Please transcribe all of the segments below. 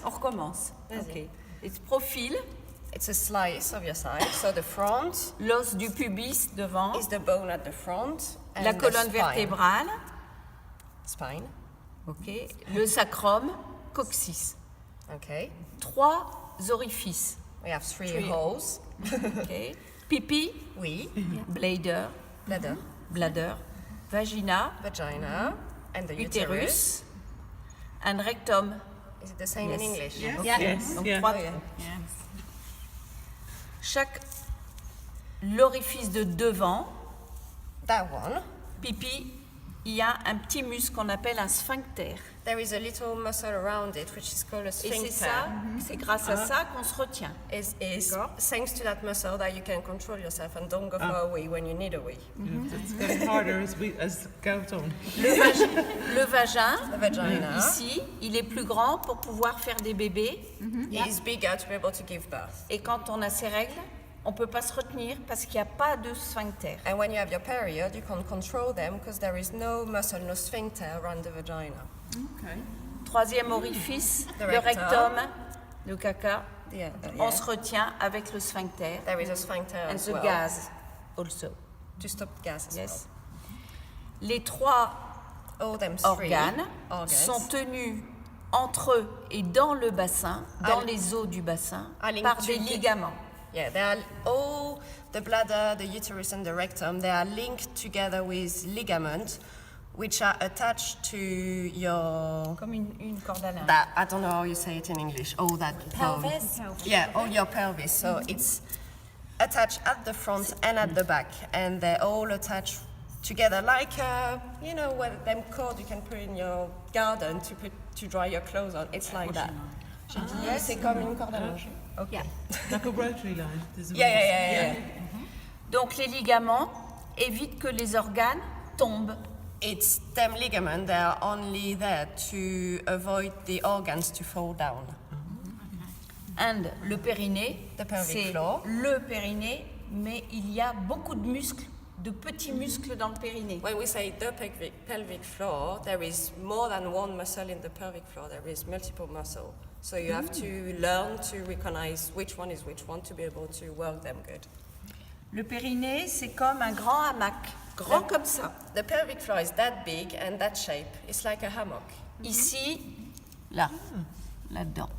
On recommence. Vas-y. Ok. It's profil, It's a slice of your side. So the front l'os du pubis devant, is the bone at the front. And la the colonne spine. vertébrale, Spine. ok, le sacrum, coccyx. Okay. 3 orifices. We have three Three. holes. Ok. Pipi, We, bladder, bladder, vagina, vagina, and the uterus, uterus. and rectum. Is it the same in Yes. English? Yes. Yeah. Yes. Donc Yeah. 3. Oh, yeah. Chaque l'orifice de devant, That one. pipi, il y a un petit muscle qu'on appelle un sphincter. There is a little muscle around it, which is called a Et c'est sphincter. ça, c'est grâce à ça qu'on se retient. Is thanks to that muscle that you can control yourself and don't go for a wee when you need a wee. It's getting harder as goes on. Le vagin, The vagina ici, il est plus grand pour pouvoir faire des bébés. is bigger to be able to give birth. Et quand on a ses règles, on ne peut pas se retenir parce qu'il n'y a pas de sphincter. And when you have your period, you can't control them because there is no muscle, no sphincter around the vagina. Okay. Troisième orifice, The le rectum. rectum, le caca. On Yeah. se retient avec le sphincter. There is a sphincter And as the well gas also. to stop gas as Yes. Les 3 well. All them three organes sont organs tenus entre eux et dans le bassin, dans Are- les os du bassin, are linked par des to- ligaments. Yeah, they are all the bladder, the uterus, and the rectum. They are linked together with ligaments, which are attached to your. Comme une corde à linge. That I don't know how you say it in English. All that bone. Pelvis. Yeah, all your pelvis. So it's attached at the front and at the back, and they're all attached together like you know what them cord you can put in your garden to dry your clothes on. It's like that. J'ai dit yes, c'est comme une corde à linge. Ok. Like a rotary line. There's a Yeah. Donc les ligaments évitent que les organes tombent. It's them ligaments. They are only there to avoid the organs to fall down. And le périnée, The pelvic c'est floor. le périnée, mais il y a beaucoup de muscles, de petits muscles dans le périnée. When we say the pelvic floor, there is more than one muscle in the pelvic floor. There is multiple muscle. So you have to learn to recognize which one is which one to be able to work them good. Le périnée, c'est comme un grand hamac, grand comme ça. The pelvic floor is that big and that shape. It's like a hammock. Ici, là, là-dedans.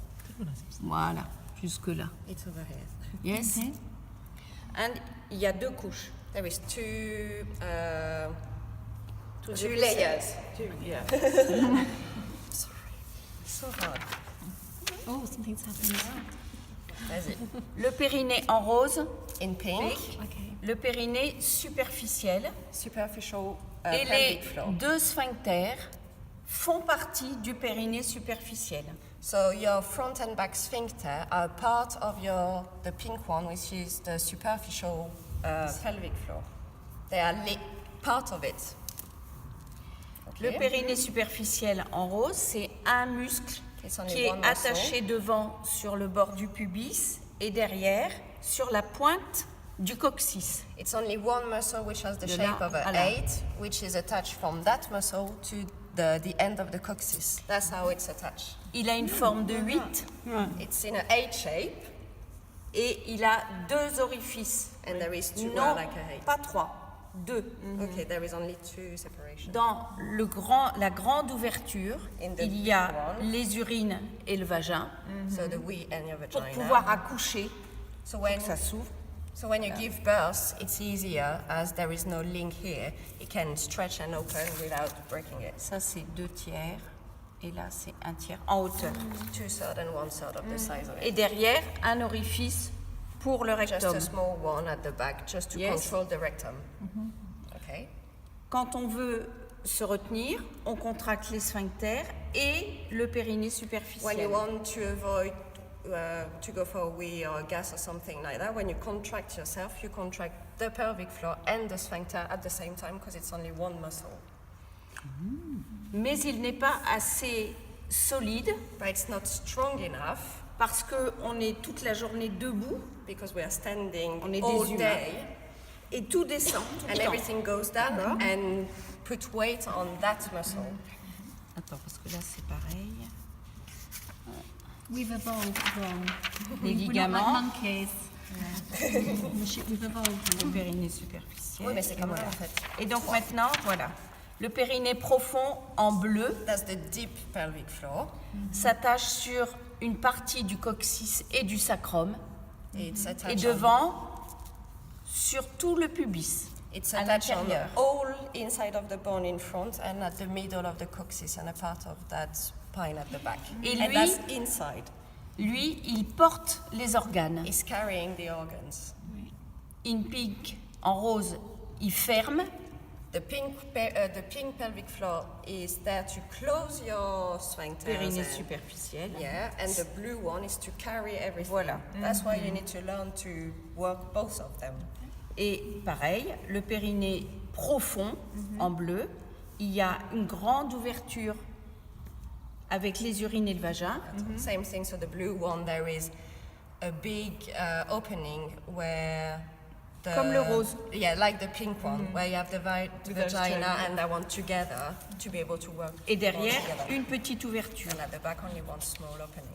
Voilà, jusque-là. It's over here. Yes. And il y a 2 couches. There is two Two layers. Yeah. So hard. Oh, something's happened. Vas-y. Le périnée en rose, In pink, Okay. le périnée superficiel superficial et pelvic les floor. 2 sphincters font partie du périnée superficiel. So your front and back sphincter are part of the pink one, which is the superficial pelvic floor. They are part of it. Le périnée superficiel en rose, c'est un muscle It's only qui est one muscle. attaché devant sur le bord du pubis et derrière sur la pointe du coccyx. It's only one muscle which has the De shape là of an à là. 8, which is attached from that muscle to the end of the coccyx. That's how it's attached. Il a une forme de 8 It's in an 8 shape, et il a 2 orifices. and there is two Non, like a 8. pas 3, 2. Okay, there is only two separations. Dans la grande ouverture, In the il y a big one. les urines et le vagin So the wee and your pour vagina. pouvoir accoucher, So pour when que ça s'ouvre. So when you give birth, it's easier as there is no link here. It can stretch and open without breaking it. Ça, c'est 2 tiers. Et là, c'est 1 tiers en hauteur. 2/3 and 1/3 of the size of Et it. derrière, un orifice pour le Just rectum. a small one at the back, just to Yes. control the rectum. Okay. Quand on veut se retenir, on contracte les sphincters et le périnée When superficiel. you want to avoid to go for a wee or a gas or something like that, when you contract yourself, you contract the pelvic floor and the sphincter at the same time because it's only one muscle. Mais il n'est pas assez solide But it's not strong enough parce qu'on est toute la journée debout because we are standing On est all des humains. day. et tout descend. Tout le And temps. everything goes down and put weight on that muscle. Attends, parce que là, c'est pareil. We've evolved wrong. Les We're not ligaments, like monkeys. We've evolved le wrong. périnée superficiel. Oui, mais c'est et comme ça voilà. en fait. Et donc maintenant, voilà, le périnée profond en bleu That's the deep pelvic floor. s'attache sur une partie du coccyx et du sacrum, It's et attached devant sur tout le pubis, It's à attached on l'intérieur. all inside of the bone in front and at the middle of the coccyx and a part of that spine at the back. Et and lui- that's inside. Lui, il porte les organes. It's carrying the organs. In pink, en rose, il ferme. The pink pelvic floor is there to close your sphincters. Périnée and- superficiel. Yeah, and the blue one is to carry everything. Voilà. That's why you need to learn to work both of them. Et pareil, le périnée profond, en bleu, il y a une grande ouverture avec les urines et le vagin. Same thing, so the blue one, there is a big opening where the... Comme le rose. Yeah, like the pink one, where you have the With those two, vagina yeah. and that one together to be able to work Et derrière, all together. une petite ouverture. And at the back only one small opening.